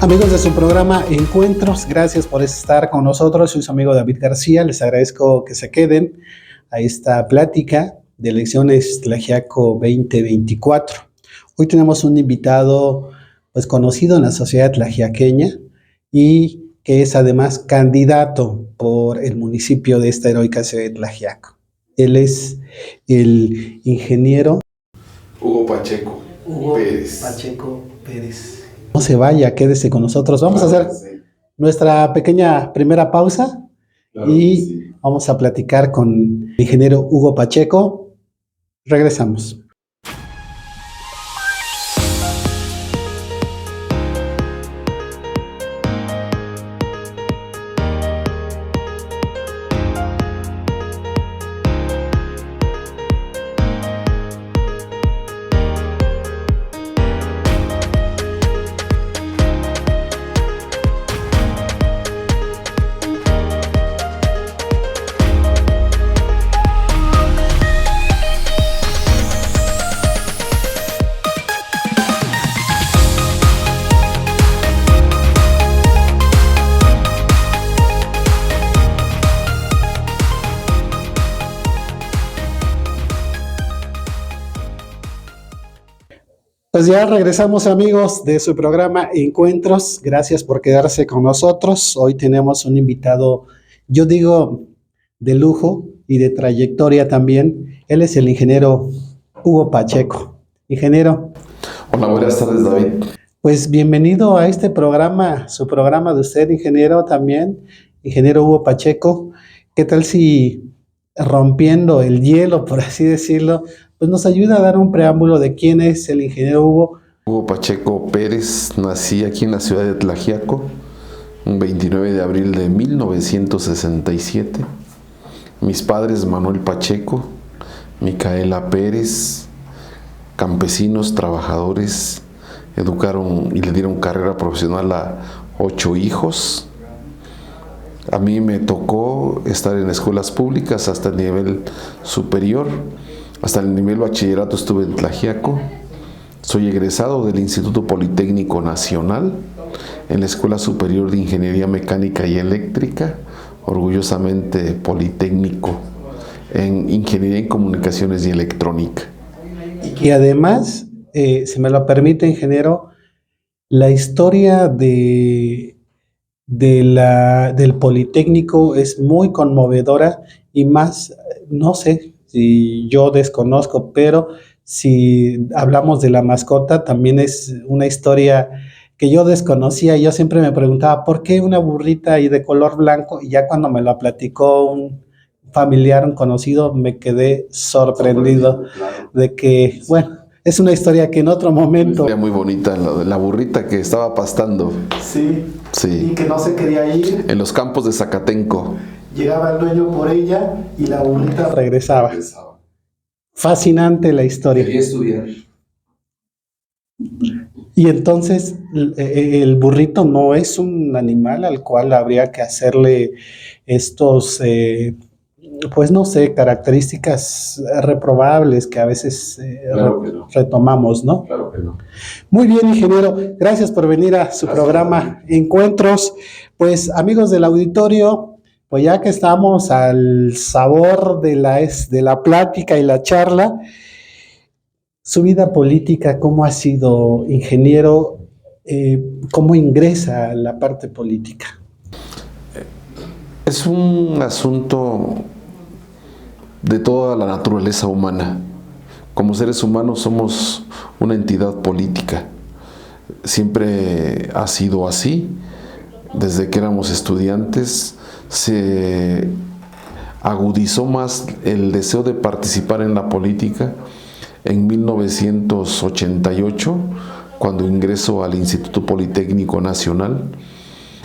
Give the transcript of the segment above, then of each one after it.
Amigos de su programa Encuentros, gracias por estar con nosotros. Soy su amigo David García. Les agradezco que se queden a esta plática de elecciones Tlaxiaco 2024. Hoy tenemos un invitado pues conocido en la sociedad tlaxiaqueña y que es además candidato por el municipio de esta heroica ciudad de Tlaxiaco. Él es el ingeniero Hugo Pacheco Pérez. Pacheco Pérez. No se vaya, quédese con nosotros. Vamos a hacer nuestra pequeña primera pausa y vamos a platicar con el ingeniero Hugo Pacheco. Regresamos. Pues ya regresamos, amigos de su programa Encuentros. Gracias por quedarse con nosotros. Hoy tenemos un invitado, yo digo, de lujo y de trayectoria también. Él es el ingeniero Hugo Pacheco. Ingeniero. Hola, buenas tardes, David. Pues bienvenido a este programa, su programa de usted, ingeniero, también, ingeniero Hugo Pacheco. ¿Qué tal si rompiendo el hielo, por así decirlo, pues nos ayuda a dar un preámbulo de quién es el ingeniero Hugo? Hugo Pacheco Pérez, nací aquí en la ciudad de Tlaxiaco, un 29 de abril de 1967. Mis padres, Manuel Pacheco, Micaela Pérez, campesinos, trabajadores, educaron y le dieron carrera profesional a 8 hijos. A mí me tocó estar en escuelas públicas hasta el nivel superior. Hasta el nivel bachillerato estuve en Tlaxiaco. Soy egresado del Instituto Politécnico Nacional en la Escuela Superior de Ingeniería Mecánica y Eléctrica, orgullosamente politécnico en Ingeniería en Comunicaciones y Electrónica. Y además, si me lo permite, ingeniero, la historia del Politécnico es muy conmovedora y más, no sé, si yo desconozco, pero si hablamos de la mascota, también es una historia que yo desconocía. Yo siempre me preguntaba, ¿por qué una burrita y de color blanco? Y ya cuando me lo platicó un familiar, un conocido, me quedé sorprendido claro, de que, bueno, es una historia que en otro momento... Una historia muy bonita, la burrita que estaba pastando. Sí, sí, y que no se quería ir. En los campos de Zacatenco. Llegaba el dueño por ella y la burrita regresaba. Fascinante la historia. Quería estudiar. Y entonces el burrito no es un animal al cual habría que hacerle estos, pues no sé, características reprobables que a veces claro que no. Retomamos, ¿no? Claro que no. Muy bien, ingeniero. Gracias por venir a su programa Encuentros. Pues amigos del auditorio, pues ya que estamos al sabor de la plática y la charla, su vida política, ¿cómo ha sido, ingeniero? ¿Cómo ingresa a la parte política? Es un asunto de toda la naturaleza humana. Como seres humanos somos una entidad política. Siempre ha sido así. Desde que éramos estudiantes se agudizó más el deseo de participar en la política en 1988, cuando ingreso al Instituto Politécnico Nacional.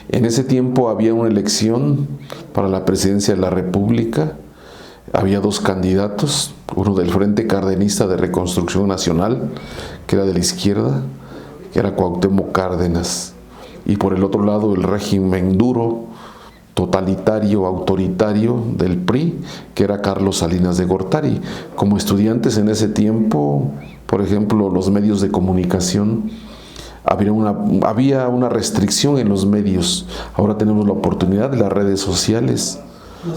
En ese tiempo había una elección para la presidencia de la República. Había 2 candidatos, uno del Frente Cardenista de Reconstrucción Nacional, que era de la izquierda, que era Cuauhtémoc Cárdenas, y por el otro lado el régimen duro, totalitario, autoritario del PRI, que era Carlos Salinas de Gortari. Como estudiantes en ese tiempo, por ejemplo, los medios de comunicación había una restricción en los medios. Ahora tenemos la oportunidad de las redes sociales,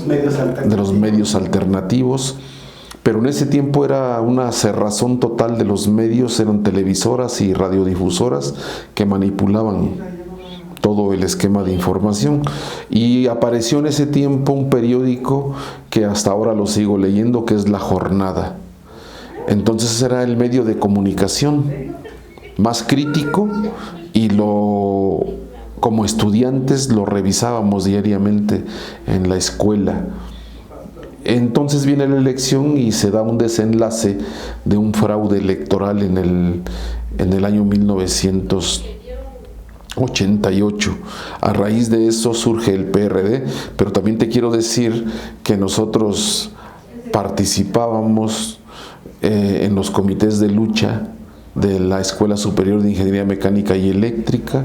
de los medios alternativos, pero en ese tiempo era una cerrazón total de los medios, eran televisoras y radiodifusoras que manipulaban todo el esquema de información, y apareció en ese tiempo un periódico que hasta ahora lo sigo leyendo, que es La Jornada. Entonces era el medio de comunicación más crítico, y como estudiantes lo revisábamos diariamente en la escuela. Entonces viene la elección y se da un desenlace de un fraude electoral en el año 1988. A raíz de eso surge el PRD, pero también te quiero decir que nosotros participábamos en los comités de lucha de la Escuela Superior de Ingeniería Mecánica y Eléctrica,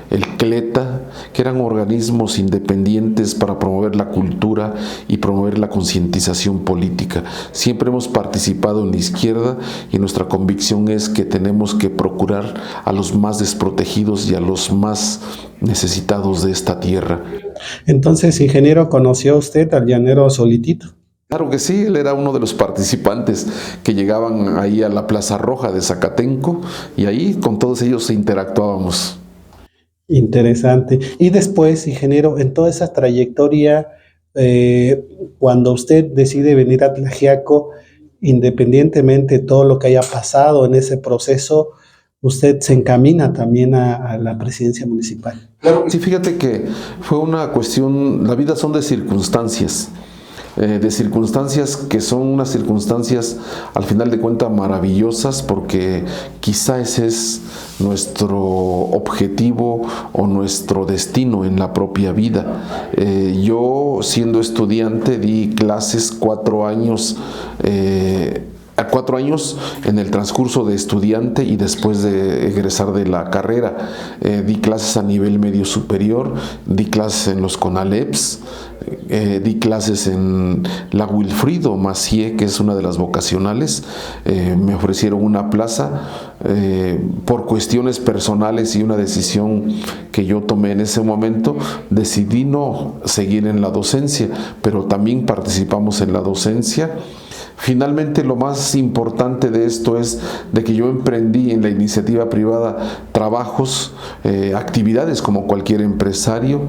el CLETA, que eran organismos independientes para promover la cultura y promover la concientización política. Siempre hemos participado en la izquierda, y nuestra convicción es que tenemos que procurar a los más desprotegidos y a los más necesitados de esta tierra. Entonces, ingeniero, ¿conoció usted al llanero Solitito? Claro que sí, él era uno de los participantes que llegaban ahí a la Plaza Roja de Zacatenco, y ahí con todos ellos interactuábamos. Interesante. Y después, ingeniero, en toda esa trayectoria, cuando usted decide venir a Tlaxiaco, independientemente de todo lo que haya pasado en ese proceso, usted se encamina también a la presidencia municipal. Claro, sí, fíjate que fue una cuestión, la vida son de circunstancias que son unas circunstancias al final de cuentas maravillosas, porque quizá ese es nuestro objetivo o nuestro destino en la propia vida. Yo, siendo estudiante, di clases 4 años, a 4 años en el transcurso de estudiante y después de egresar de la carrera. Di clases a nivel medio superior, di clases en los CONALEPS, di clases en la Wilfrido Macié, que es una de las vocacionales. Me ofrecieron una plaza por cuestiones personales y una decisión que yo tomé en ese momento. Decidí no seguir en la docencia, pero también participamos en la docencia. Finalmente, lo más importante de esto es de que yo emprendí en la iniciativa privada trabajos, actividades como cualquier empresario,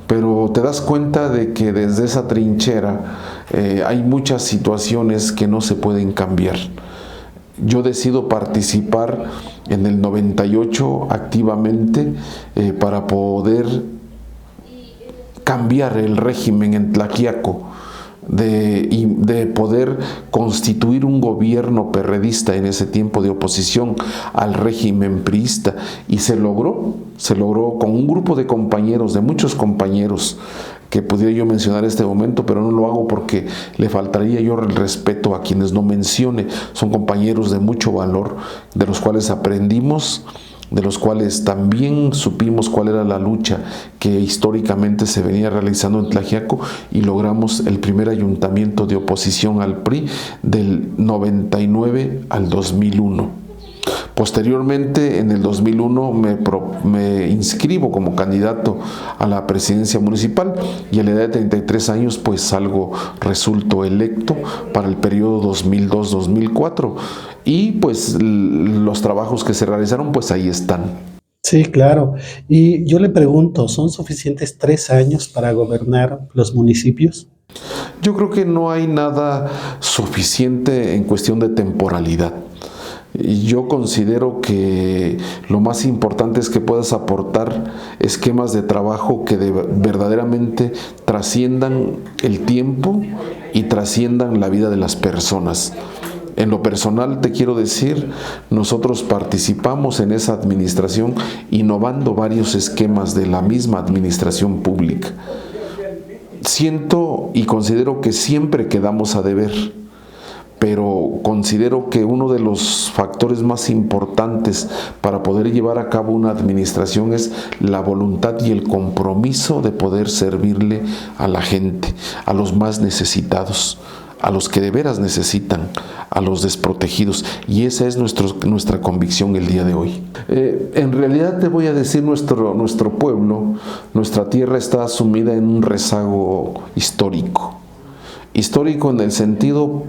pero te das cuenta de que desde esa trinchera hay muchas situaciones que no se pueden cambiar. Yo decido participar en el 98 activamente para poder cambiar el régimen en Tlaxiaco, de poder constituir un gobierno perredista en ese tiempo de oposición al régimen priista, y se logró con un grupo de compañeros, de muchos compañeros que pudiera yo mencionar en este momento, pero no lo hago porque le faltaría yo el respeto a quienes no mencione. Son compañeros de mucho valor, de los cuales aprendimos, de los cuales también supimos cuál era la lucha que históricamente se venía realizando en Tlaxiaco, y logramos el primer ayuntamiento de oposición al PRI del 99 al 2001. Posteriormente, en el 2001, me inscribo como candidato a la presidencia municipal, y a la edad de 33 años pues resulto electo para el periodo 2002-2004, y pues los trabajos que se realizaron pues ahí están. Sí, claro. Y yo le pregunto, ¿son suficientes 3 años para gobernar los municipios? Yo creo que no hay nada suficiente en cuestión de temporalidad. Yo considero que lo más importante es que puedas aportar esquemas de trabajo que verdaderamente trasciendan el tiempo y trasciendan la vida de las personas. En lo personal te quiero decir, nosotros participamos en esa administración innovando varios esquemas de la misma administración pública. Siento y considero que siempre quedamos a deber, pero considero que uno de los factores más importantes para poder llevar a cabo una administración es la voluntad y el compromiso de poder servirle a la gente, a los más necesitados, a los que de veras necesitan, a los desprotegidos. Y esa es nuestra convicción el día de hoy. En realidad te voy a decir, nuestro pueblo, nuestra tierra está sumida en un rezago histórico. Histórico en el sentido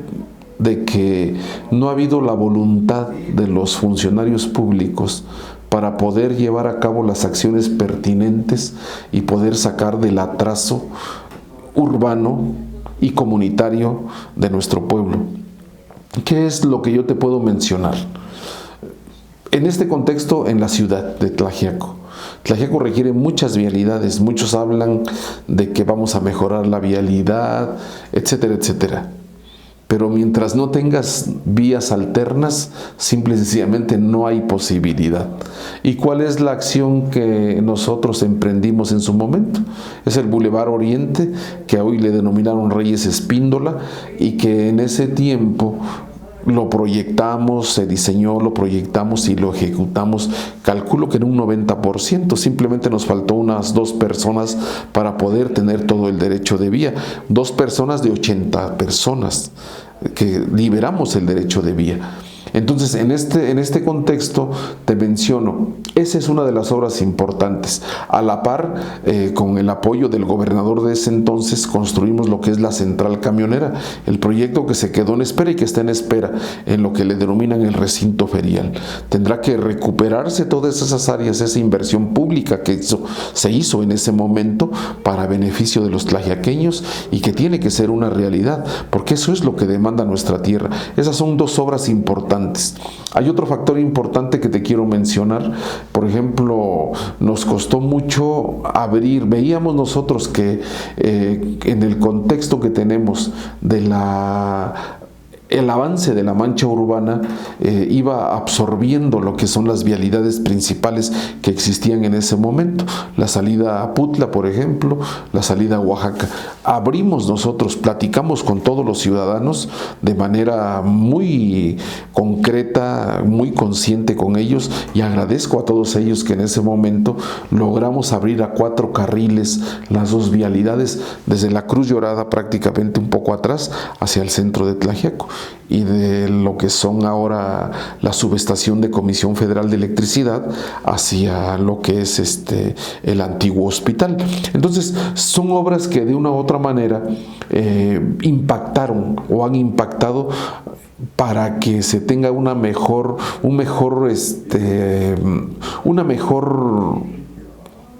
de que no ha habido la voluntad de los funcionarios públicos para poder llevar a cabo las acciones pertinentes y poder sacar del atraso urbano y comunitario de nuestro pueblo. ¿Qué es lo que yo te puedo mencionar? En este contexto, en la ciudad de Tlaxiaco. Tlaxiaco requiere muchas vialidades, muchos hablan de que vamos a mejorar la vialidad, etcétera, etcétera. Pero mientras no tengas vías alternas, simple y sencillamente no hay posibilidad. ¿Y cuál es la acción que nosotros emprendimos en su momento? Es el Boulevard Oriente, que hoy le denominaron Reyes Espíndola, y que en ese tiempo lo proyectamos, se diseñó, lo proyectamos y lo ejecutamos. Calculo que en un 90%, simplemente nos faltó unas 2 personas para poder tener todo el derecho de vía. 2 personas de 80 personas que liberamos el derecho de vía. Entonces, en este contexto te menciono, esa es una de las obras importantes. A la par, con el apoyo del gobernador de ese entonces, construimos lo que es la central camionera, el proyecto que se quedó en espera y que está en espera en lo que le denominan el recinto ferial. Tendrá que recuperarse todas esas áreas, esa inversión pública que se hizo en ese momento para beneficio de los tlaxiaqueños y que tiene que ser una realidad, porque eso es lo que demanda nuestra tierra. Esas son 2 obras importantes. Hay otro factor importante que te quiero mencionar. Por ejemplo, nos costó mucho abrir, veíamos nosotros que en el contexto que tenemos de el avance de la mancha urbana iba absorbiendo lo que son las vialidades principales que existían en ese momento. La salida a Putla, por ejemplo, la salida a Oaxaca. Abrimos nosotros, platicamos con todos los ciudadanos de manera muy concreta, muy consciente con ellos, y agradezco a todos ellos que en ese momento logramos abrir a 4 carriles las 2 vialidades desde la Cruz Llorada, prácticamente un poco atrás, hacia el centro de Tlaxiaco, y de lo que son ahora la subestación de Comisión Federal de Electricidad hacia lo que es el antiguo hospital. Entonces, son obras que de una u otra manera impactaron o han impactado para que se tenga una mejor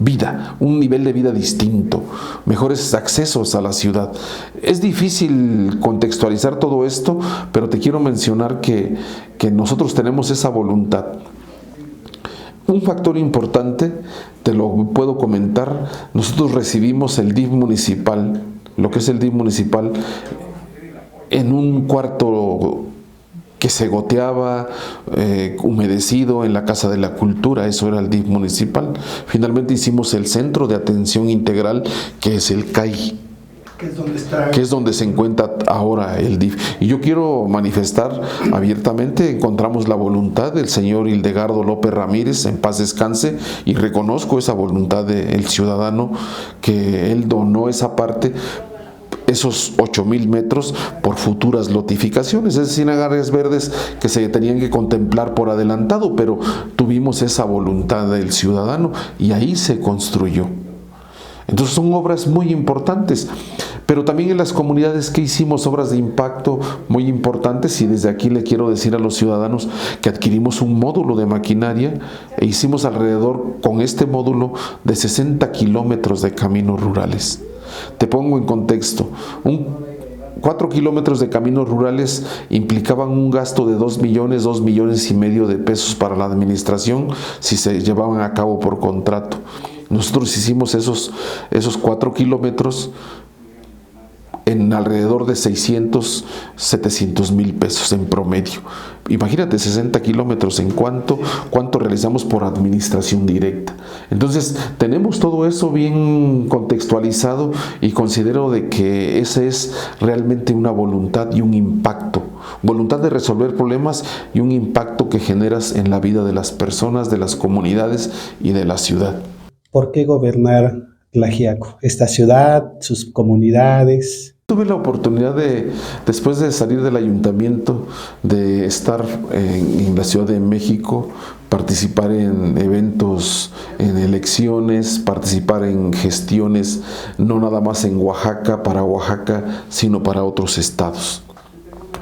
vida, un nivel de vida distinto, mejores accesos a la ciudad. Es difícil contextualizar todo esto, pero te quiero mencionar que nosotros tenemos esa voluntad. Un factor importante, te lo puedo comentar, nosotros recibimos el DIF municipal, lo que es el DIF municipal, en un cuarto que se goteaba, humedecido, en la Casa de la Cultura. Eso era el DIF municipal. Finalmente hicimos el Centro de Atención Integral, que es el CAI, que es donde se encuentra ahora el DIF. Y yo quiero manifestar abiertamente, encontramos la voluntad del señor Hildegardo López Ramírez, en paz descanse, y reconozco esa voluntad del ciudadano, que él donó esa parte, esos 8,000 metros, por futuras lotificaciones, es decir, áreas verdes que se tenían que contemplar por adelantado, pero tuvimos esa voluntad del ciudadano y ahí se construyó. Entonces son obras muy importantes, pero también en las comunidades que hicimos obras de impacto muy importantes, y desde aquí le quiero decir a los ciudadanos que adquirimos un módulo de maquinaria e hicimos alrededor, con este módulo, de 60 kilómetros de caminos rurales. Te pongo en contexto, 4 kilómetros de caminos rurales implicaban un gasto de 2 millones y medio de pesos para la administración si se llevaban a cabo por contrato. Nosotros hicimos esos 4 kilómetros en alrededor de 700 mil pesos en promedio. Imagínate, 60 kilómetros, ¿en cuánto realizamos por administración directa? Entonces, tenemos todo eso bien contextualizado y considero de que esa es realmente una voluntad y un impacto. Voluntad de resolver problemas y un impacto que generas en la vida de las personas, de las comunidades y de la ciudad. ¿Por qué gobernar Tlaxiaco? Esta ciudad, sus comunidades. Tuve la oportunidad de, después de salir del ayuntamiento, de estar en la Ciudad de México, participar en eventos, en elecciones, participar en gestiones, no nada más en Oaxaca, para Oaxaca, sino para otros estados,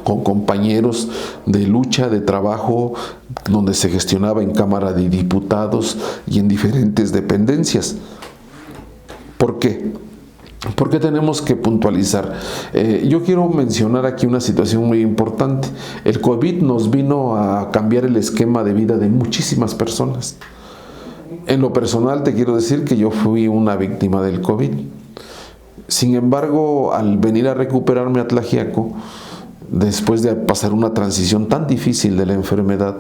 con compañeros de lucha, de trabajo, donde se gestionaba en Cámara de Diputados y en diferentes dependencias. ¿Por qué? ¿Por qué tenemos que puntualizar? Yo quiero mencionar aquí una situación muy importante. El COVID nos vino a cambiar el esquema de vida de muchísimas personas. En lo personal te quiero decir que yo fui una víctima del COVID. Sin embargo, al venir a recuperarme a Tlaxiaco, después de pasar una transición tan difícil de la enfermedad,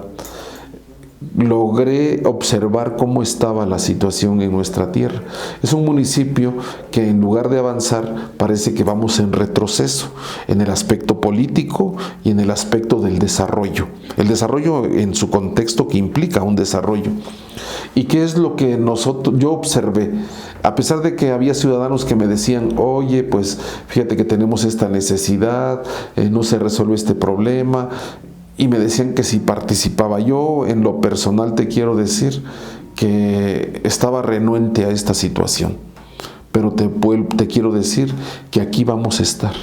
logré observar cómo estaba la situación en nuestra tierra. Es un municipio que en lugar de avanzar parece que vamos en retroceso en el aspecto político y en el aspecto del desarrollo. El desarrollo en su contexto que implica un desarrollo. ¿Y qué es lo que yo observé? A pesar de que había ciudadanos que me decían, oye, pues fíjate que tenemos esta necesidad, no se resuelve este problema, y me decían que si participaba yo, en lo personal te quiero decir que estaba renuente a esta situación. Pero te quiero decir que aquí vamos a estar,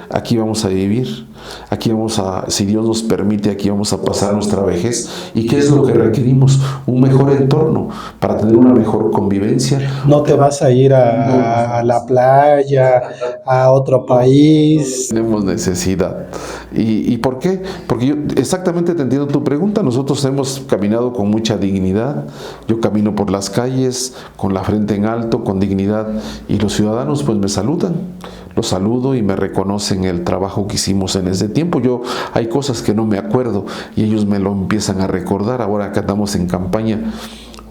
aquí vamos a vivir, aquí vamos a, si Dios nos permite, aquí vamos a pasar nuestra vejez. ¿Y qué es lo que requerimos? Un mejor entorno para tener una mejor convivencia. No te vas a ir a la playa, a otro país. Tenemos necesidad. ¿Y por qué? Porque yo exactamente te entiendo tu pregunta. Nosotros hemos caminado con mucha dignidad. Yo camino por las calles con la frente en alto, con dignidad, y los ciudadanos pues me saludan. Los saludo y me reconocen el trabajo que hicimos en ese tiempo. Hay cosas que no me acuerdo y ellos me lo empiezan a recordar ahora que andamos en campaña.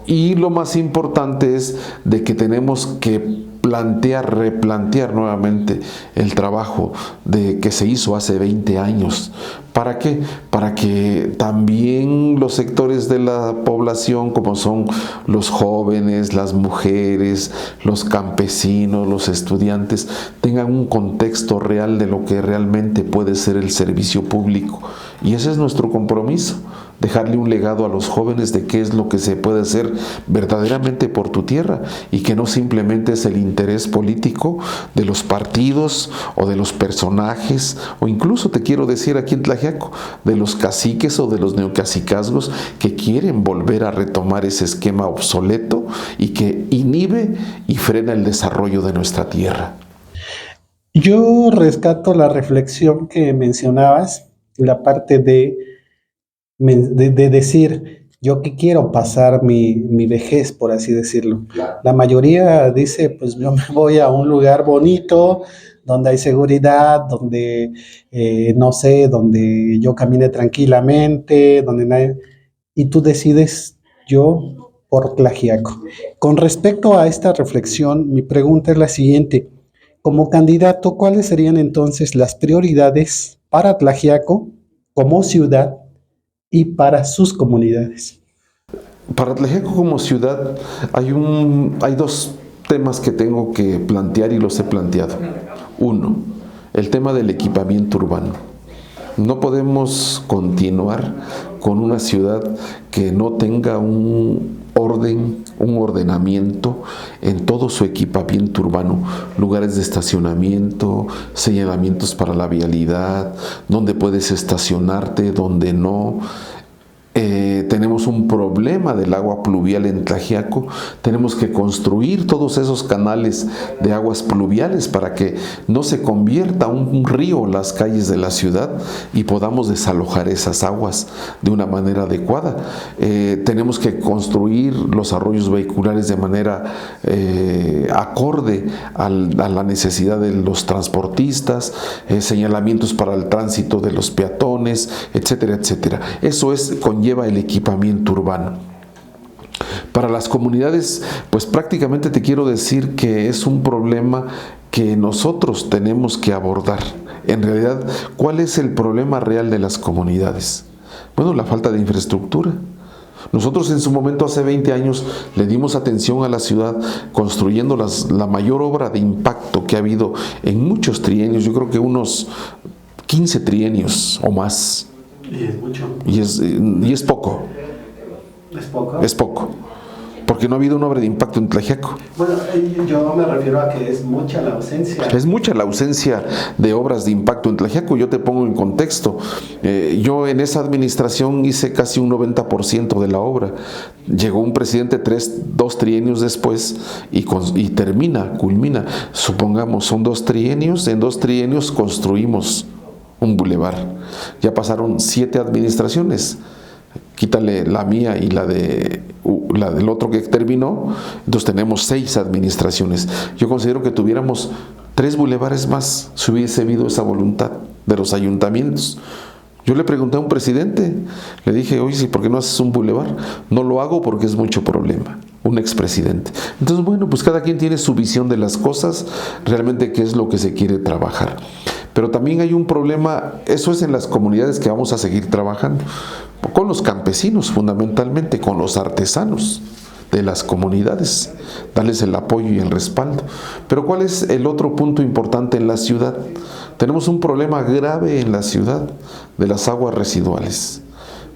Y lo más importante es de que tenemos que replantear nuevamente el trabajo que se hizo hace 20 años. ¿Para qué? Para que también los sectores de la población, como son los jóvenes, las mujeres, los campesinos, los estudiantes, tengan un contexto real de lo que realmente puede ser el servicio público. Y ese es nuestro compromiso. Dejarle un legado a los jóvenes de qué es lo que se puede hacer verdaderamente por tu tierra y que no simplemente es el interés político de los partidos o de los personajes, o incluso te quiero decir aquí en Tlaxiaco, de los caciques o de los neocacicazgos que quieren volver a retomar ese esquema obsoleto y que inhibe y frena el desarrollo de nuestra tierra. Yo rescato la reflexión que mencionabas, la parte de decir, yo que quiero pasar mi vejez, por así decirlo. La mayoría dice, pues yo me voy a un lugar bonito, donde hay seguridad, donde, no sé, donde yo camine tranquilamente, donde nadie... Y tú decides, yo por Tlaxiaco. Con respecto a esta reflexión, mi pregunta es la siguiente. Como candidato, ¿cuáles serían entonces las prioridades para Tlaxiaco como ciudad y para sus comunidades? Para Tlaxiaco como ciudad hay dos temas que tengo que plantear y los he planteado. Uno, el tema del equipamiento urbano. No podemos continuar con una ciudad que no tenga un ordenamiento en todo su equipamiento urbano, lugares de estacionamiento, señalamientos para la vialidad, donde puedes estacionarte, donde no. Tenemos un problema del agua pluvial en Tlaxiaco. Tenemos que construir todos esos canales de aguas pluviales para que no se convierta un río las calles de la ciudad y podamos desalojar esas aguas de una manera adecuada. Tenemos que construir los arroyos vehiculares de manera acorde a la necesidad de los transportistas, señalamientos para el tránsito de los peatones, etcétera, etcétera. Eso conlleva el equipamiento urbano. Para las comunidades, pues prácticamente te quiero decir que es un problema que nosotros tenemos que abordar. En realidad, ¿cuál es el problema real de las comunidades? Bueno, la falta de infraestructura. Nosotros en su momento, hace 20 años, le dimos atención a la ciudad construyendo la mayor obra de impacto que ha habido en muchos trienios, yo creo que unos 15 trienios o más. Y es mucho. Y es poco. ¿Es poco? Es poco. Porque no ha habido una obra de impacto en Tlaxiaco. Bueno, yo me refiero a que es mucha la ausencia. Es mucha la ausencia de obras de impacto en Tlaxiaco. Yo te pongo en contexto. Yo en esa administración hice casi un 90% de la obra. Llegó un presidente 2 trienios después y culmina. Supongamos, son 2 trienios. En 2 trienios construimos un bulevar. Ya pasaron 7 administraciones. Quítale la mía y la del otro que terminó, entonces tenemos 6 administraciones. Yo considero que tuviéramos 3 bulevares más si hubiese habido esa voluntad de los ayuntamientos. Yo le pregunté a un presidente, le dije, oye, ¿por qué no haces un bulevar? No lo hago porque es mucho problema. Un expresidente. Entonces, bueno, pues cada quien tiene su visión de las cosas, realmente qué es lo que se quiere trabajar. Pero también hay un problema, eso es en las comunidades que vamos a seguir trabajando, con los campesinos fundamentalmente, con los artesanos de las comunidades, darles el apoyo y el respaldo. Pero ¿cuál es el otro punto importante en la ciudad? Tenemos un problema grave en la ciudad de las aguas residuales.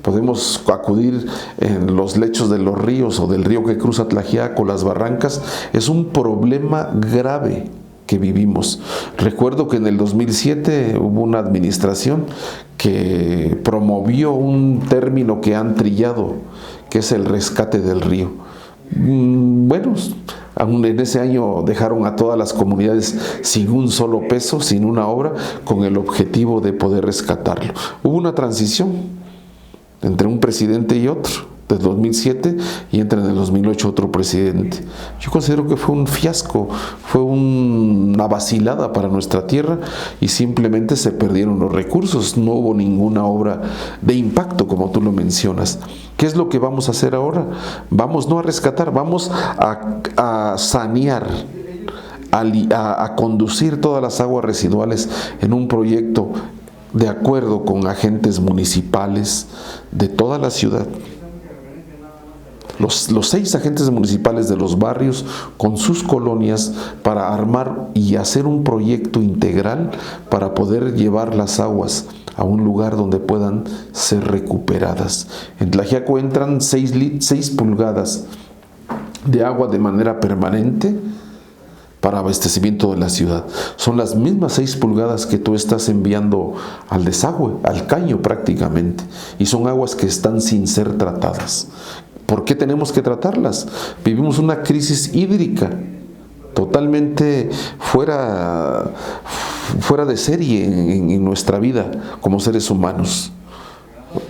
Podemos acudir en los lechos de los ríos o del río que cruza Tlaxiaco, las barrancas. Es un problema grave que vivimos. Recuerdo que en el 2007 hubo una administración que promovió un término que han trillado, que es el rescate del río. Bueno, aún en ese año dejaron a todas las comunidades sin un solo peso, sin una obra, con el objetivo de poder rescatarlo. Hubo una transición entre un presidente y otro, del 2007, y entra en el 2008 otro presidente. Yo considero que fue un fiasco, fue una vacilada para nuestra tierra y simplemente se perdieron los recursos, no hubo ninguna obra de impacto como tú lo mencionas. ¿Qué es lo que vamos a hacer ahora? Vamos no a rescatar, vamos a sanear, a conducir todas las aguas residuales en un proyecto de acuerdo con agentes municipales de toda la ciudad. Los 6 agentes municipales de los barrios con sus colonias para armar y hacer un proyecto integral para poder llevar las aguas a un lugar donde puedan ser recuperadas. En Tlaxiaco entran 6 pulgadas de agua de manera permanente para abastecimiento de la ciudad. Son las mismas 6 pulgadas que tú estás enviando al desagüe, al caño prácticamente, y son aguas que están sin ser tratadas. ¿Por qué tenemos que tratarlas? Vivimos una crisis hídrica totalmente fuera de serie en nuestra vida como seres humanos.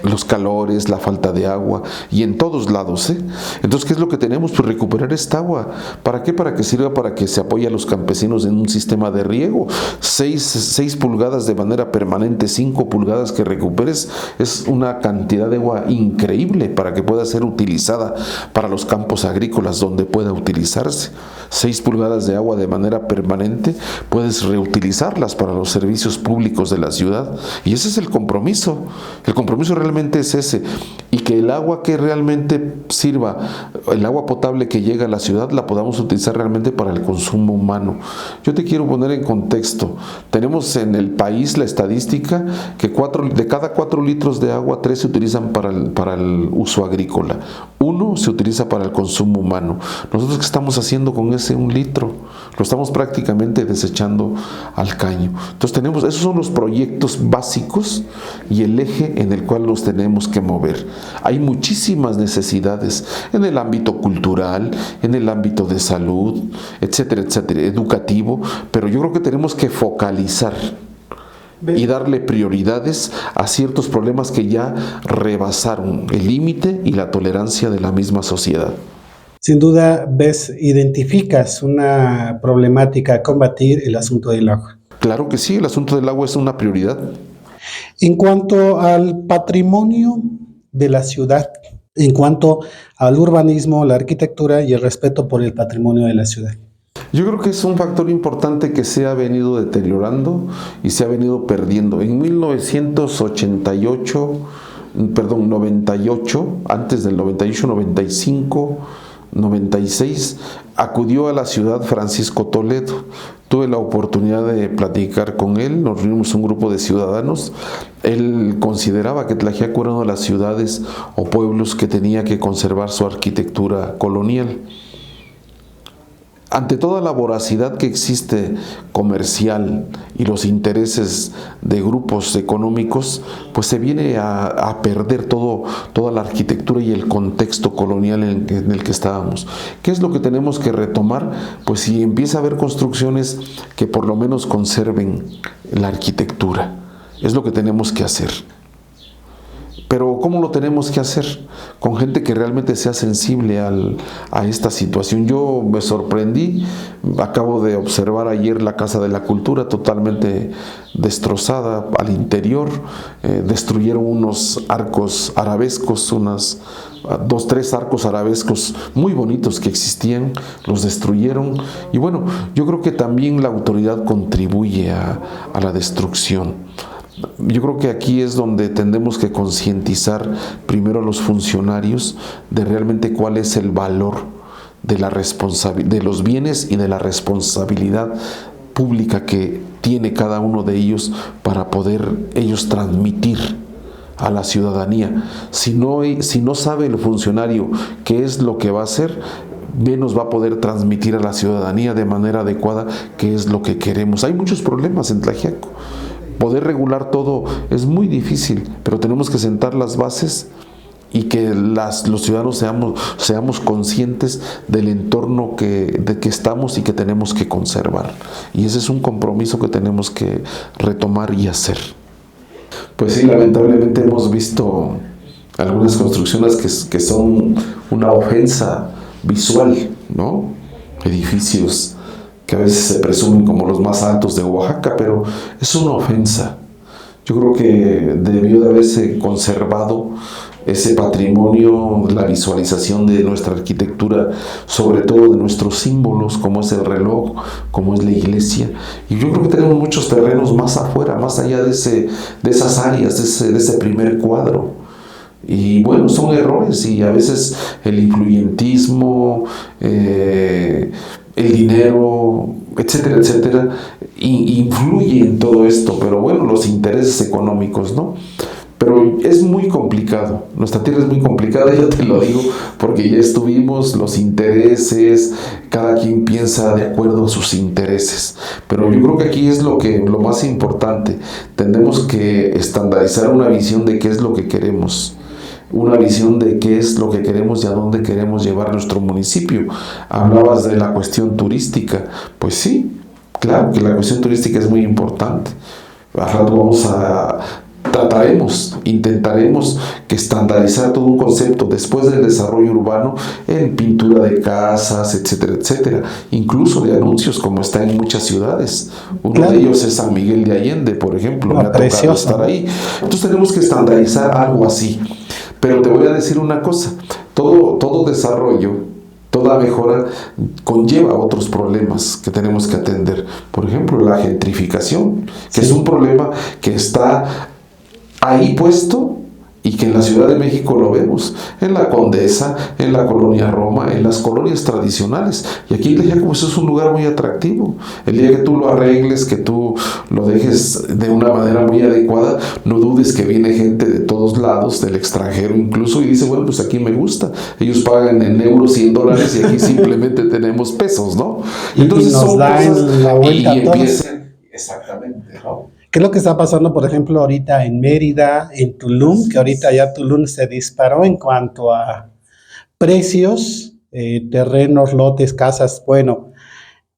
Los calores, la falta de agua y en todos lados, ¿eh? Entonces, ¿qué es lo que tenemos? Pues recuperar esta agua. ¿Para qué? Para que sirva para que se apoye a los campesinos en un sistema de riego. 6 pulgadas de manera permanente, 5 pulgadas que recuperes, es una cantidad de agua increíble para que pueda ser utilizada para los campos agrícolas donde pueda utilizarse. 6 pulgadas de agua de manera permanente, puedes reutilizarlas para los servicios públicos de la ciudad. Y ese es el compromiso. El compromiso realmente es ese, y que el agua que realmente sirva, el agua potable que llega a la ciudad, la podamos utilizar realmente para el consumo humano. Yo te quiero poner en contexto. Tenemos en el país la estadística que de cada 4 litros de agua, 3 se utilizan para el uso agrícola, 1 se utiliza para el consumo humano. Nosotros, ¿qué estamos haciendo con ese 1 litro? Lo estamos prácticamente desechando al caño. Entonces esos son los proyectos básicos y el eje en el cual nos tenemos que mover. Hay muchísimas necesidades en el ámbito cultural, en el ámbito de salud, etcétera, etcétera, educativo, pero yo creo que tenemos que focalizar y darle prioridades a ciertos problemas que ya rebasaron el límite y la tolerancia de la misma sociedad. Sin duda, identificas una problemática a combatir, el asunto del agua. Claro que sí, el asunto del agua es una prioridad. En cuanto al patrimonio de la ciudad, en cuanto al urbanismo, la arquitectura y el respeto por el patrimonio de la ciudad. Yo creo que es un factor importante que se ha venido deteriorando y se ha venido perdiendo. En 1988 perdón, 98, antes del 98, 95, 96, acudió a la ciudad Francisco Toledo. Tuve la oportunidad de platicar con él, nos reunimos un grupo de ciudadanos. Él consideraba que Tlaxiaco era una de las ciudades o pueblos que tenía que conservar su arquitectura colonial. Ante toda la voracidad que existe comercial y los intereses de grupos económicos, pues se viene a perder toda la arquitectura y el contexto colonial en el que estábamos. ¿Qué es lo que tenemos que retomar? Pues si empieza a haber construcciones que por lo menos conserven la arquitectura, es lo que tenemos que hacer. Pero ¿cómo lo tenemos que hacer? Con gente que realmente sea sensible a esta situación. Yo me sorprendí, acabo de observar ayer la Casa de la Cultura totalmente destrozada al interior. Destruyeron unos arcos arabescos, tres arcos arabescos muy bonitos que existían, los destruyeron. Y bueno, yo creo que también la autoridad contribuye a la destrucción. Yo creo que aquí es donde tendremos que concientizar primero a los funcionarios de realmente cuál es el valor de de los bienes y de la responsabilidad pública que tiene cada uno de ellos para poder ellos transmitir a la ciudadanía. Si no sabe el funcionario qué es lo que va a hacer, menos va a poder transmitir a la ciudadanía de manera adecuada qué es lo que queremos. Hay muchos problemas en Tlaxiaco. Poder regular todo es muy difícil, pero tenemos que sentar las bases y que los ciudadanos seamos conscientes del entorno de que estamos y que tenemos que conservar. Y ese es un compromiso que tenemos que retomar y hacer. Pues sí, lamentablemente hemos visto algunas construcciones que son una ofensa visual, ¿no? Edificios que a veces se presumen como los más altos de Oaxaca, pero es una ofensa. Yo creo que debió de haberse conservado ese patrimonio, la visualización de nuestra arquitectura, sobre todo de nuestros símbolos, como es el reloj, como es la iglesia. Y yo creo que tenemos muchos terrenos más afuera, más allá de esas áreas, de ese primer cuadro. Y bueno, son errores y a veces el influyentismo, el dinero, etcétera, etcétera, influye en todo esto, pero bueno, los intereses económicos, ¿no? Pero es muy complicado, nuestra tierra es muy complicada, ya te lo digo, porque ya estuvimos, los intereses, cada quien piensa de acuerdo a sus intereses, pero yo creo que aquí es lo más importante, tenemos que estandarizar una visión de qué es lo que queremos. Una visión de qué es lo que queremos y a dónde queremos llevar nuestro municipio. Hablabas de la cuestión turística. Pues sí, claro que la cuestión turística es muy importante. Al rato intentaremos que estandarizar todo un concepto después del desarrollo urbano en pintura de casas, etcétera, etcétera. Incluso de anuncios como está en muchas ciudades. Uno de ellos es San Miguel de Allende, por ejemplo. Me ha tocado estar ahí. Entonces tenemos que estandarizar algo así. Pero te voy a decir una cosa, todo desarrollo, toda mejora conlleva otros problemas que tenemos que atender. Por ejemplo, la gentrificación, que es un problema que está ahí puesto y que en la Ciudad de México lo vemos, en la Condesa, en la Colonia Roma, en las colonias tradicionales. Y aquí Tlaxiaco pues es un lugar muy atractivo. El día que tú lo arregles, que tú lo dejes de una manera muy adecuada, no dudes que viene gente de todos lados, del extranjero incluso, y dice, bueno, pues aquí me gusta. Ellos pagan en euros y en dólares y aquí simplemente tenemos pesos, ¿no? Entonces y nos son dan cosas la vuelta y a todos. empiezan. Exactamente, ¿no? ¿Qué es lo que está pasando, por ejemplo, ahorita en Mérida, en Tulum? Que ahorita ya Tulum se disparó en cuanto a precios, terrenos, lotes, casas. Bueno,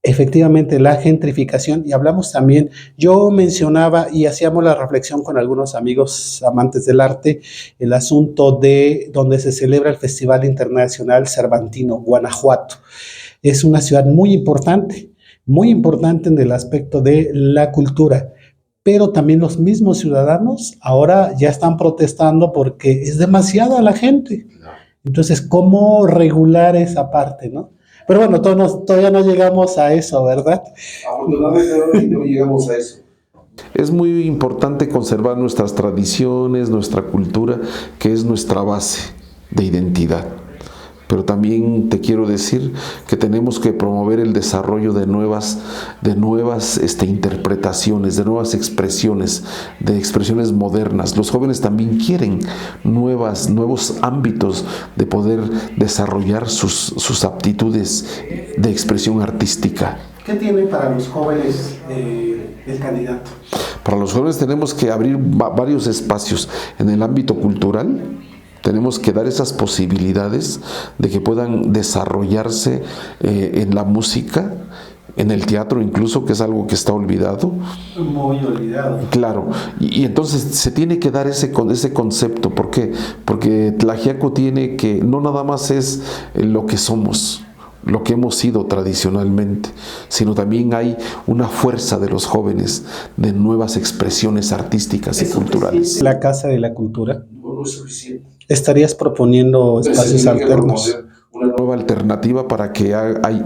efectivamente la gentrificación, y hablamos también, yo mencionaba y hacíamos la reflexión con algunos amigos amantes del arte, el asunto de donde se celebra el Festival Internacional Cervantino, Guanajuato. Es una ciudad muy importante en el aspecto de la cultura, pero también los mismos ciudadanos ahora ya están protestando porque es demasiada la gente. Entonces, ¿cómo regular esa parte, no? Pero bueno, todavía no llegamos a eso, ¿verdad? Afortunadamente no llegamos a eso. Es muy importante conservar nuestras tradiciones, nuestra cultura, que es nuestra base de identidad. Pero también te quiero decir que tenemos que promover el desarrollo de nuevas interpretaciones, de nuevas expresiones, de expresiones modernas. Los jóvenes también quieren nuevos ámbitos de poder desarrollar sus aptitudes de expresión artística. ¿Qué tiene para los jóvenes el candidato? Para los jóvenes tenemos que abrir varios espacios en el ámbito cultural. Tenemos que dar esas posibilidades de que puedan desarrollarse en la música, en el teatro incluso, que es algo que está olvidado. Muy olvidado. Claro, y entonces se tiene que dar ese concepto. ¿Por qué? Porque Tlaxiaco tiene que, no nada más es lo que somos, lo que hemos sido tradicionalmente, sino también hay una fuerza de los jóvenes de nuevas expresiones artísticas y culturales. La Casa de la Cultura. No es suficiente. ¿Estarías proponiendo espacios alternos? Una nueva alternativa para que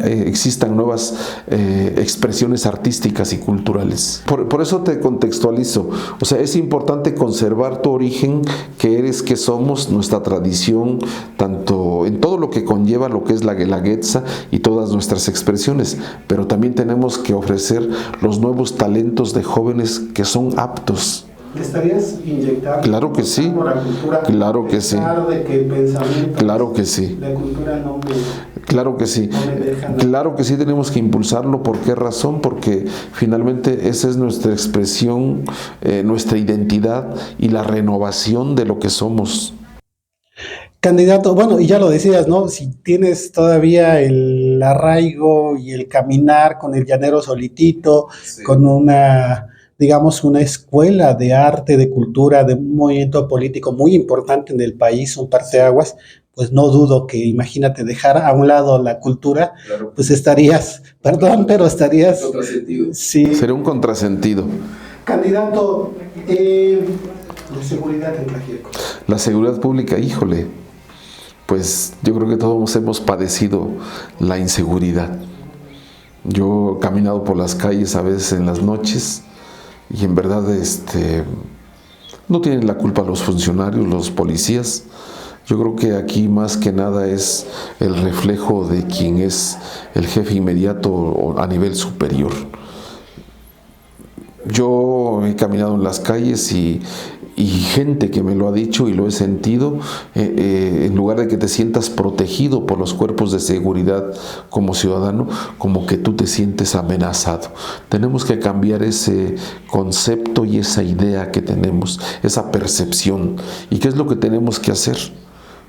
existan nuevas expresiones artísticas y culturales. Por eso te contextualizo. O sea, es importante conservar tu origen, que eres, que somos, nuestra tradición, tanto en todo lo que conlleva lo que es la guelaguetza y todas nuestras expresiones, pero también tenemos que ofrecer los nuevos talentos de jóvenes que son aptos. ¿Le estarías inyectando? Claro que sí. La cultura, claro que sí. De que el pensamiento, claro que sí. La cultura no me... Claro que sí. No me deja, claro que sí, tenemos que impulsarlo. ¿Por qué razón? Porque finalmente esa es nuestra expresión, nuestra identidad y la renovación de lo que somos. Candidato, bueno, y ya lo decías, ¿no? Si tienes todavía el arraigo y el caminar con el llanero solitito, sí, con una, digamos, una escuela de arte, de cultura, de un movimiento político muy importante en el país, un parteaguas, pues no dudo que, imagínate, dejar a un lado la cultura, claro, pues estarías, perdón, pero estarías... Contrasentido. Sí. Sería un contrasentido. Candidato, la seguridad en Tlaxiaco. La seguridad pública, híjole, pues yo creo que todos hemos padecido la inseguridad. Yo he caminado por las calles a veces en las noches y en verdad no tienen la culpa los funcionarios, los policías. Yo creo que aquí más que nada es el reflejo de quien es el jefe inmediato a nivel superior. Yo he caminado en las calles y gente que me lo ha dicho y lo he sentido, en lugar de que te sientas protegido por los cuerpos de seguridad como ciudadano, como que tú te sientes amenazado. Tenemos que cambiar ese concepto y esa idea que tenemos, esa percepción. ¿Y qué es lo que tenemos que hacer?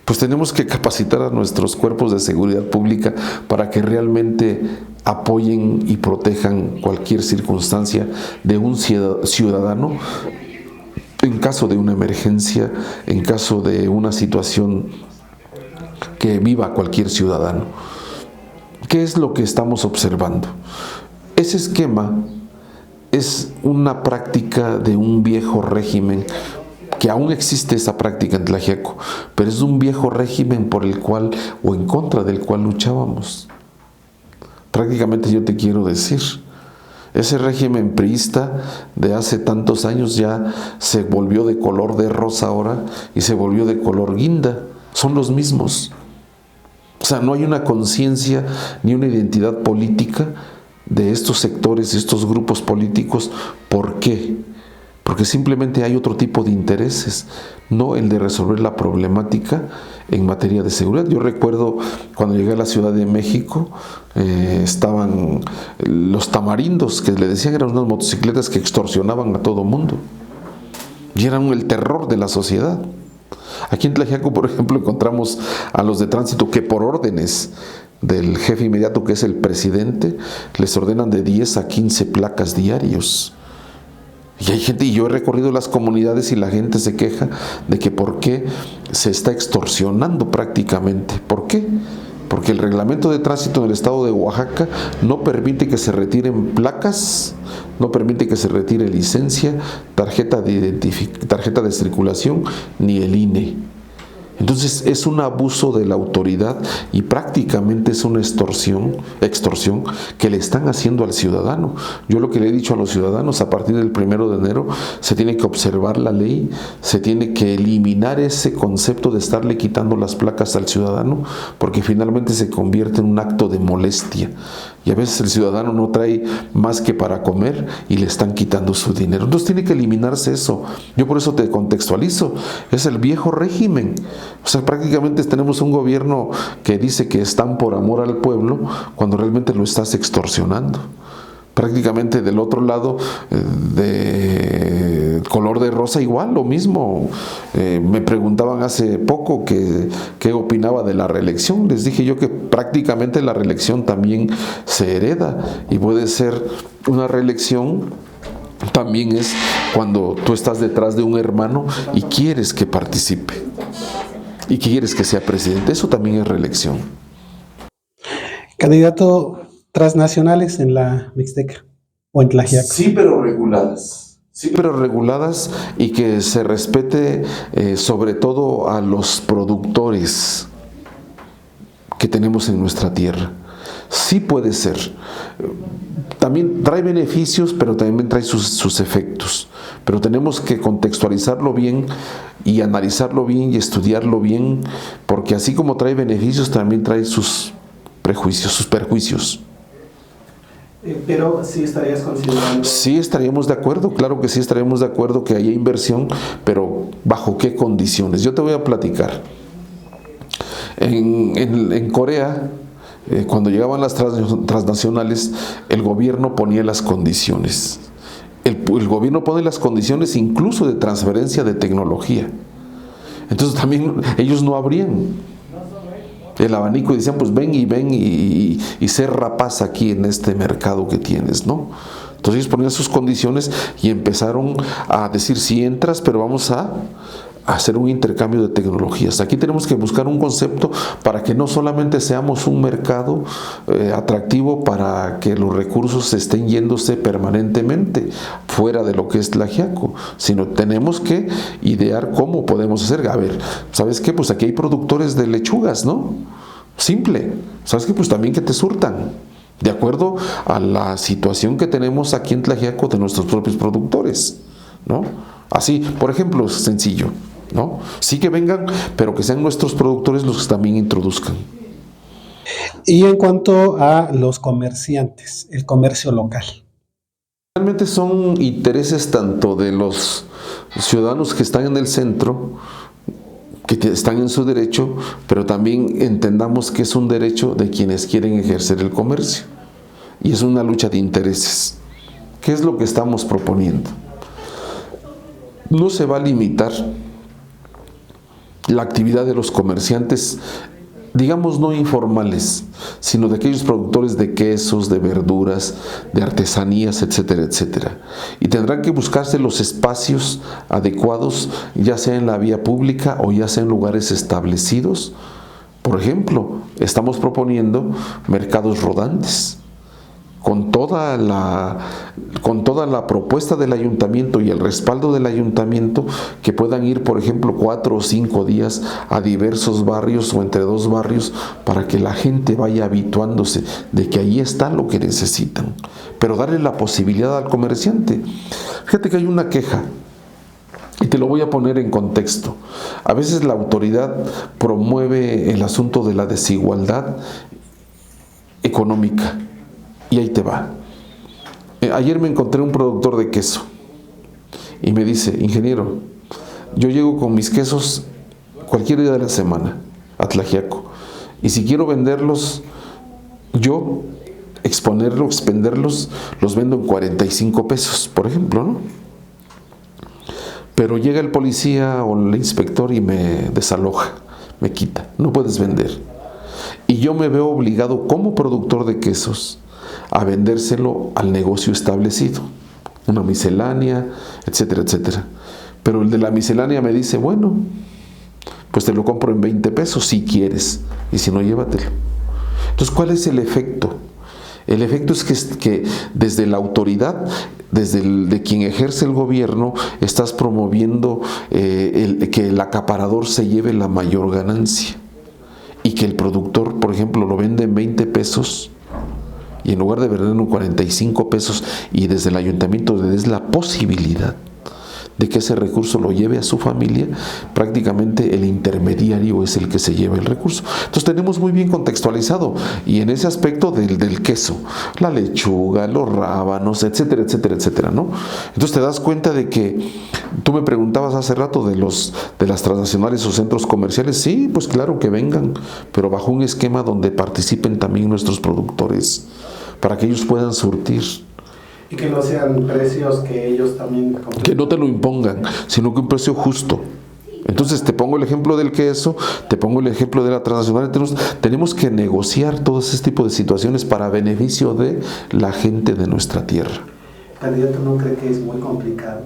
Pues tenemos que capacitar a nuestros cuerpos de seguridad pública para que realmente apoyen y protejan cualquier circunstancia de un ciudadano en caso de una emergencia, en caso de una situación que viva cualquier ciudadano. ¿Qué es lo que estamos observando? Ese esquema es una práctica de un viejo régimen, que aún existe esa práctica en Tlaxiaco, pero es un viejo régimen por el cual, o en contra del cual luchábamos. Prácticamente yo te quiero decir, ese régimen priista de hace tantos años ya se volvió de color de rosa ahora y se volvió de color guinda. Son los mismos. O sea, no hay una conciencia ni una identidad política de estos sectores, estos grupos políticos. ¿Por qué? Porque simplemente hay otro tipo de intereses, no el de resolver la problemática en materia de seguridad. Yo recuerdo cuando llegué a la Ciudad de México, estaban los tamarindos, que le decían, eran unas motocicletas que extorsionaban a todo mundo y eran el terror de la sociedad. Aquí en Tlaxiaco, por ejemplo, encontramos a los de tránsito que por órdenes del jefe inmediato, que es el presidente, les ordenan de 10 a 15 placas diarios. Y hay gente, y yo he recorrido las comunidades y la gente se queja de que por qué se está extorsionando prácticamente. ¿Por qué? Porque el reglamento de tránsito en el estado de Oaxaca no permite que se retiren placas, no permite que se retire licencia, tarjeta de circulación, ni el INE. Entonces es un abuso de la autoridad y prácticamente es una extorsión que le están haciendo al ciudadano. Yo lo que le he dicho a los ciudadanos, a partir del 1 de enero se tiene que observar la ley, se tiene que eliminar ese concepto de estarle quitando las placas al ciudadano, porque finalmente se convierte en un acto de molestia. Y a veces el ciudadano no trae más que para comer y le están quitando su dinero. Entonces tiene que eliminarse eso. Yo por eso te contextualizo. Es el viejo régimen. O sea, prácticamente tenemos un gobierno que dice que están por amor al pueblo cuando realmente lo estás extorsionando. Prácticamente del otro lado, de color de rosa, igual, lo mismo. Me preguntaban hace poco qué opinaba de la reelección. Les dije yo que prácticamente la reelección también se hereda y puede ser una reelección. También es cuando tú estás detrás de un hermano y quieres que participe y quieres que sea presidente. Eso también es reelección. Candidato, transnacionales en la Mixteca o en Tlaxiaco. Sí, pero reguladas. Sí, pero reguladas y que se respete sobre todo a los productores que tenemos en nuestra tierra. Sí puede ser. También trae beneficios, pero también trae sus efectos. Pero tenemos que contextualizarlo bien y analizarlo bien y estudiarlo bien, porque así como trae beneficios, también trae sus prejuicios, sus perjuicios. Pero sí estarías considerando. Sí estaríamos de acuerdo, claro que sí estaríamos de acuerdo que haya inversión, pero ¿bajo qué condiciones? Yo te voy a platicar. En Corea, cuando llegaban las transnacionales, el gobierno ponía las condiciones. El gobierno pone las condiciones incluso de transferencia de tecnología. Entonces también ellos no abrían el abanico y decían, pues ven y ser rapaz aquí en este mercado que tienes, ¿no? Entonces ellos ponían sus condiciones y empezaron a decir, sí entras, pero vamos a hacer un intercambio de tecnologías. Aquí tenemos que buscar un concepto para que no solamente seamos un mercado atractivo para que los recursos estén yéndose permanentemente fuera de lo que es Tlaxiaco, sino tenemos que idear cómo podemos hacer. A ver, ¿sabes qué? Pues aquí hay productores de lechugas, ¿no? Simple. ¿Sabes qué? Pues también que te surtan, de acuerdo a la situación que tenemos aquí en Tlaxiaco de nuestros propios productores, ¿no? Así, por ejemplo, sencillo, ¿no? Sí que vengan, pero que sean nuestros productores los que también introduzcan. Y en cuanto a los comerciantes, el comercio local. Realmente son intereses tanto de los ciudadanos que están en el centro, que están en su derecho, pero también entendamos que es un derecho de quienes quieren ejercer el comercio. Y es una lucha de intereses. ¿Qué es lo que estamos proponiendo? No se va a limitar la actividad de los comerciantes, digamos no informales, sino de aquellos productores de quesos, de verduras, de artesanías, etcétera, etcétera. Y tendrán que buscarse los espacios adecuados, ya sea en la vía pública o ya sea en lugares establecidos. Por ejemplo, estamos proponiendo mercados rodantes. Con toda la propuesta del ayuntamiento y el respaldo del ayuntamiento, que puedan ir, por ejemplo, 4 o 5 días a diversos barrios o entre 2 barrios para que la gente vaya habituándose de que ahí está lo que necesitan, pero darle la posibilidad al comerciante. Fíjate que hay una queja y te lo voy a poner en contexto. A veces la autoridad promueve el asunto de la desigualdad económica. Y ahí te va. Ayer me encontré un productor de queso y me dice, ingeniero, yo llego con mis quesos cualquier día de la semana a Tlaxiaco y si quiero venderlos, yo expenderlos, los vendo en 45 pesos, por ejemplo, ¿no? Pero llega el policía o el inspector y me desaloja, me quita, no puedes vender. Y yo me veo obligado como productor de quesos a vendérselo al negocio establecido, una miscelánea, etcétera, etcétera. Pero el de la miscelánea me dice, bueno, pues te lo compro en 20 pesos si quieres, y si no, llévatelo. Entonces, ¿cuál es el efecto? El efecto es que desde la autoridad de quien ejerce el gobierno, estás promoviendo que el acaparador se lleve la mayor ganancia y que el productor, por ejemplo, lo vende en 20 pesos y en lugar de venderlo en 45 pesos, y desde el ayuntamiento le des la posibilidad de que ese recurso lo lleve a su familia, prácticamente el intermediario es el que se lleva el recurso. Entonces tenemos muy bien contextualizado, y en ese aspecto del queso, la lechuga, los rábanos, etcétera, etcétera, etcétera, ¿no? Entonces te das cuenta de que tú me preguntabas hace rato de las transnacionales o centros comerciales. Sí, pues claro que vengan, pero bajo un esquema donde participen también nuestros productores, para que ellos puedan surtir. Y que no sean precios que ellos también compren. Que no te lo impongan, sino que un precio justo. Entonces te pongo el ejemplo del queso, te pongo el ejemplo de la transnacional. Tenemos que negociar todo ese tipo de situaciones para beneficio de la gente de nuestra tierra. ¿Candidato no cree que es muy complicado?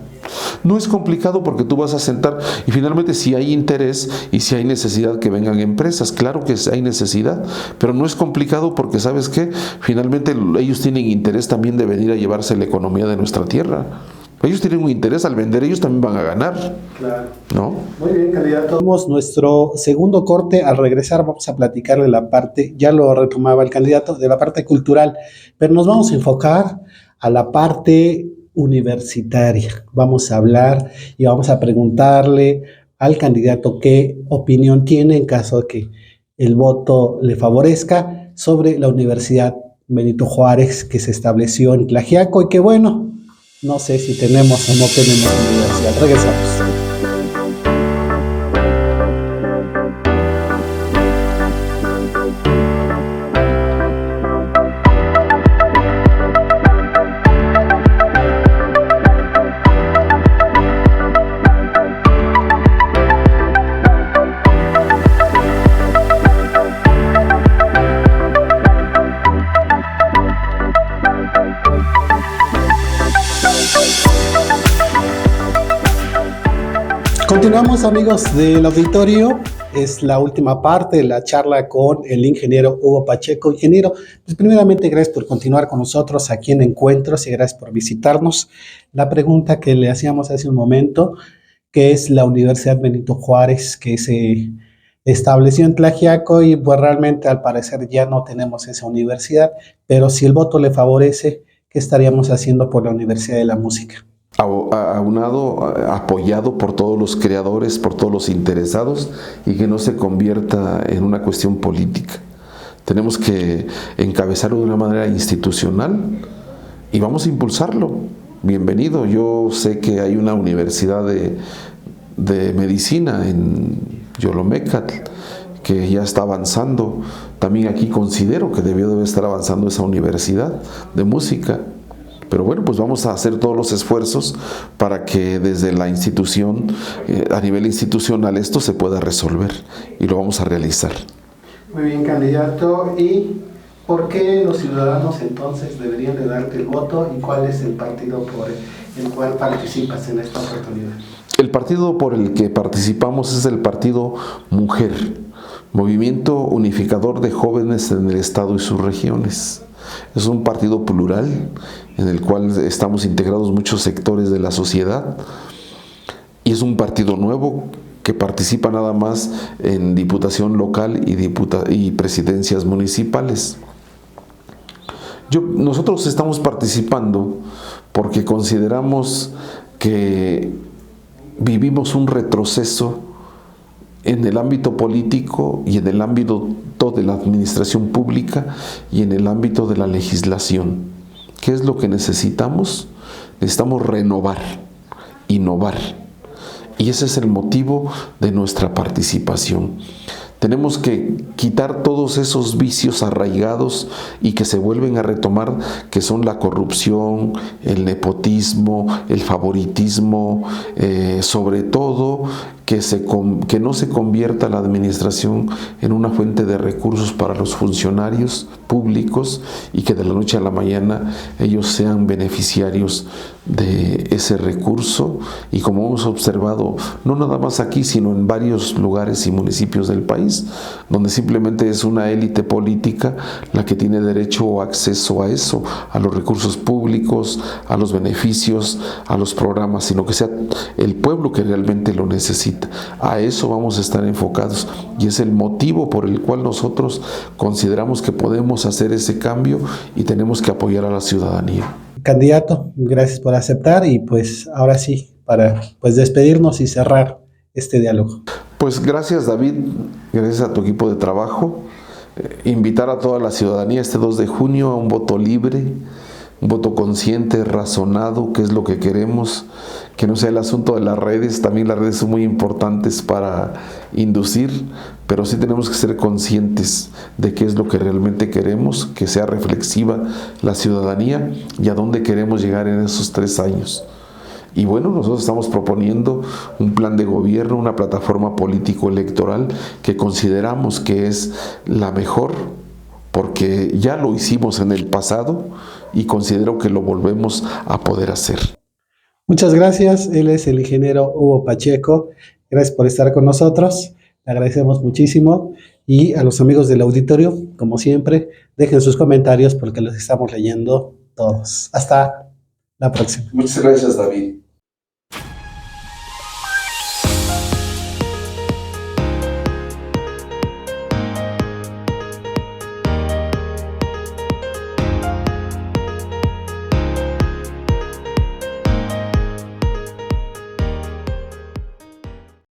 No es complicado, porque tú vas a sentar y finalmente si hay interés y si hay necesidad que vengan empresas, claro que hay necesidad, pero no es complicado porque ¿sabes qué? Finalmente ellos tienen interés también de venir a llevarse la economía de nuestra tierra. Ellos tienen un interés, al vender ellos también van a ganar. Claro. ¿No? Muy bien, candidato. Tenemos nuestro segundo corte. Al regresar vamos a platicar de la parte, ya lo retomaba el candidato, de la parte cultural, pero nos vamos a enfocar a la parte universitaria. Vamos a hablar y vamos a preguntarle al candidato qué opinión tiene en caso de que el voto le favorezca sobre la Universidad Benito Juárez que se estableció en Tlaxiaco y que bueno, no sé si tenemos o no tenemos universidad. Regresamos. Continuamos, amigos del auditorio. Es la última parte de la charla con el ingeniero Hugo Pacheco. Ingeniero, pues primeramente gracias por continuar con nosotros aquí en Encuentros y gracias por visitarnos. La pregunta que le hacíamos hace un momento, que es la Universidad Benito Juárez, que se estableció en Tlaxiaco y pues realmente al parecer ya no tenemos esa universidad, pero si el voto le favorece, ¿qué estaríamos haciendo por la Universidad de la Música? Aunado, apoyado por todos los creadores, por todos los interesados, y que no se convierta en una cuestión política. Tenemos que encabezarlo de una manera institucional y vamos a impulsarlo. Bienvenido. Yo sé que hay una universidad de medicina en Yolomecatl que ya está avanzando. También aquí considero que debe estar avanzando esa universidad de música. Pero bueno, pues vamos a hacer todos los esfuerzos para que desde la institución, a nivel institucional, esto se pueda resolver y lo vamos a realizar. Muy bien, candidato. ¿Y por qué los ciudadanos entonces deberían de darte el voto y cuál es el partido por el cual participas en esta oportunidad? El partido por el que participamos es el Partido Mujer, Movimiento Unificador de Jóvenes en el Estado y sus regiones. Es un partido plural en el cual estamos integrados muchos sectores de la sociedad y es un partido nuevo que participa nada más en diputación local y presidencias municipales. Nosotros estamos participando porque consideramos que vivimos un retroceso en el ámbito político y en el ámbito de la administración pública y en el ámbito de la legislación. ¿Qué es lo que necesitamos? Necesitamos renovar, innovar. Y ese es el motivo de nuestra participación. Tenemos que quitar todos esos vicios arraigados y que se vuelven a retomar, que son la corrupción, el nepotismo, el favoritismo, sobre todo que no se convierta la administración en una fuente de recursos para los funcionarios públicos y que de la noche a la mañana ellos sean beneficiarios de ese recurso. Y como hemos observado, no nada más aquí, sino en varios lugares y municipios del país, donde simplemente es una élite política la que tiene derecho o acceso a eso, a los recursos públicos, a los beneficios, a los programas, sino que sea el pueblo que realmente lo necesita. A eso vamos a estar enfocados y es el motivo por el cual nosotros consideramos que podemos hacer ese cambio y tenemos que apoyar a la ciudadanía. Candidato, gracias por aceptar y pues ahora sí, para pues despedirnos y cerrar este diálogo. Pues gracias, David, gracias a tu equipo de trabajo. Invitar a toda la ciudadanía este 2 de junio a un voto libre, un voto consciente, razonado, que es lo que queremos, que no sea el asunto de las redes. También las redes son muy importantes para inducir, pero sí tenemos que ser conscientes de qué es lo que realmente queremos, que sea reflexiva la ciudadanía y a dónde queremos llegar en esos 3 años. Y bueno, nosotros estamos proponiendo un plan de gobierno, una plataforma político-electoral que consideramos que es la mejor, porque ya lo hicimos en el pasado y considero que lo volvemos a poder hacer. Muchas gracias, él es el ingeniero Hugo Pacheco, gracias por estar con nosotros, le agradecemos muchísimo y a los amigos del auditorio, como siempre, dejen sus comentarios porque los estamos leyendo todos. Hasta la próxima. Muchas gracias, David.